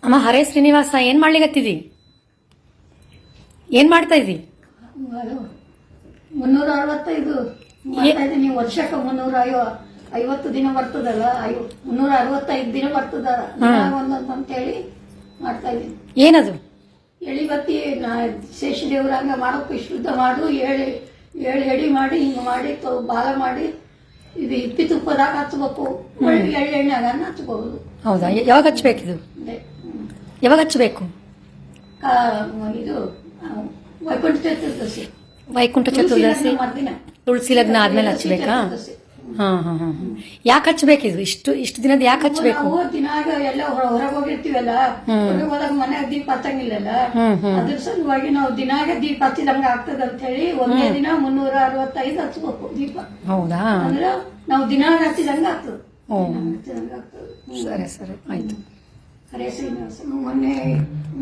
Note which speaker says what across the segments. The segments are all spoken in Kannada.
Speaker 1: ಅಮ್ಮ ಹರೇ ಶ್ರೀನಿವಾಸ ಏನ್ ಮಾಡ್ಲಿಕತ್ತಿದಿ? ಏನ್ ಮಾಡ್ತಾ ಇದ್ದಿ?
Speaker 2: 365 ಮಾಡ್ತಾ ಇದೀನಿ. ವರ್ಷಕ್ಕೆ 350 ದಿನ ಬರ್ತದಲ್ಲ, 365 ದಿನ ಬರ್ತದ ಒಂದೊಂದು ಅಂತ ಹೇಳಿ ಮಾಡ್ತಾ ಇದೀನಿ.
Speaker 1: ಏನದು?
Speaker 2: ಎಳಿಬತ್ತಿ ಶೇಷದೇವ್ರಂಗ ಮಾಡೋಕೆ ಶುದ್ಧ ಮಾಡು, ಏಳು ಎಡಿ ಮಾಡಿ ಹಿಂಗ ಮಾಡಿ ಬಾಲ ಮಾಡಿ ಇದು ಇಪ್ಪಿ ತುಪ್ಪದಾಗ ಹಚ್ಬೇಕು, ಎಣ್ಣೆಗ ಹಚ್ಬಹುದು.
Speaker 1: ಹೌದಾ? ಯಾವಾಗ ಹಚ್ಬೇಕಿದು? ಯಾವಾಗ ಹಚ್ಚಬೇಕು?
Speaker 2: ಇದು ವೈಕುಂಠ ಚತುರ್ದಶಿ.
Speaker 1: ವೈಕುಂಠ ಚತುರ್ದಶಿ ತುಳಸಿ ಲಗ್ನ ಆದ್ಮೇಲೆ ಹಚ್ಬೇಕಾ? ಹಾ ಹಾ ಹಾ. ಯಾಕೆ ಹಚ್ಬೇಕಿದು? ಇಷ್ಟು ದಿನದ ಯಾಕೆ ಹಚ್ಬೇಕು?
Speaker 2: ದಿನಾಗ ಎಲ್ಲ ಹೊರಗೆ ಹೋಗಿರ್ತೀವಲ್ಲ, ಹೊರಗೆ ಹೋದಾಗ ಮನ್ಯಾಗ ದೀಪ ಹಚ್ಚಂಗಿಲ್ಲಲ್ಲ, ಅದ್ರ ಸಲುವಾಗಿ ನಾವು ದಿನಾಗ ದೀಪ ಹಚ್ಚಿದಂಗ ಆಗ್ತದ ಅಂತ ಹೇಳಿ ಒಂದೇ ದಿನ 365 ಹಚ್ಬೇಕು ದೀಪ.
Speaker 1: ಹೌದಾ?
Speaker 2: ಅಂದ್ರೆ ನಾವು ದಿನಾಗ ಹಚ್ಚಿದಂಗ ಆಗ್ತದ.
Speaker 1: ಸರಿ ಸರಿ ಆಯ್ತು.
Speaker 2: ಹರೇ ಶ್ರೀನಿವಾಸ. ಮೊನ್ನೆ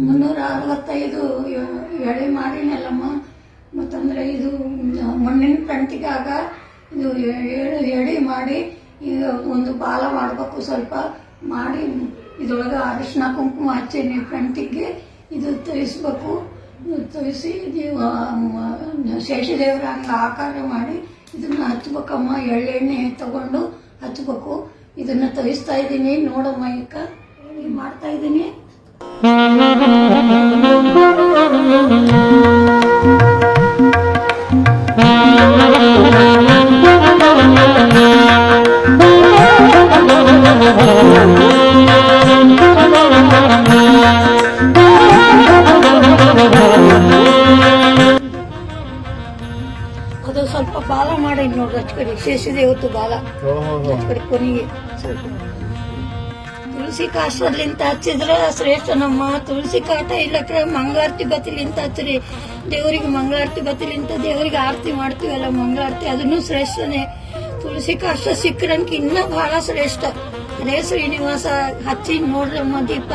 Speaker 2: 365 ಎಳೆ ಮಾಡಿನಲ್ಲಮ್ಮ. ಮತ್ತಂದ್ರೆ ಇದು ಮಣ್ಣಿನ ಪಂಟಿಗಾಗ ಇದು 7 ಎಡೆ ಮಾಡಿ ಈಗ ಒಂದು ಬಾಲ ಮಾಡಬೇಕು. ಸ್ವಲ್ಪ ಮಾಡಿ ಇದ್ರೊಳಗೆ ಅರಿಶಿನ ಕುಂಕುಮ ಹಚ್ಚಿ ನೀವು ಪಂಟಿಗೆ ಇದು ತರಿಸ್ಬೇಕು. ತರಿಸಿ ಶೇಷದೇವರ ಹಂಗ ಆಕಾರ ಮಾಡಿ ಇದನ್ನ ಹಚ್ಬೇಕಮ್ಮ. ಎಳ್ಳೆಣ್ಣೆ ತಗೊಂಡು ಹಚ್ಬೇಕು. ಇದನ್ನ ತರಿಸ್ತಾ ಇದ್ದೀನಿ, ನೋಡಮ್ಮ. ಈಗ ಮಾಡ್ತಾ ಇದ್ದೀನಿ. ಅದು ಸ್ವಲ್ಪ ಬಾಲ ಮಾಡಿ ನೋಡ್ರಿ, ಹಚ್ಕಡಿ ಶೇಷದೇವತ್ತು ಬಾಲ ಹಚ್ಕಡಿ ಕೊನೆಗೆ ಸ್ವಲ್ಪ ತುಳಸಿ ಕಾಷ್ಟಲಿಂತ ಹಚ್ಚಿದ್ರೆ ಶ್ರೇಷ್ಠ ನಮ್ಮ. ತುಳಸಿ ಕಾಟ ಇಲ್ಲಕ್ರೆ ಮಂಗಳಾರತಿ ಬತ್ತಿಲಿಂತ ಹಚ್ಚ್ರಿ. ದೇವರಿಗೆ ಮಂಗಳಾರತಿ ಬತ್ತಿಲಿಂತ ದೇವರಿಗೆ ಆರತಿ ಮಾಡ್ತೀವಲ್ಲ, ಮಂಗಳಾರತಿ ಅದನ್ನು ಶ್ರೇಷ್ಠನೇ. ತುಳಸಿ ಕಾಷ್ಟ ಸಿಕ್ಕರಂಕ ಇನ್ನ ಬಹಳ ಶ್ರೇಷ್ಠ. ಹರೇ ಶ್ರೀನಿವಾಸ ಹಚ್ಚಿ ನೋಡ್ರಮ್ಮ ದೀಪ.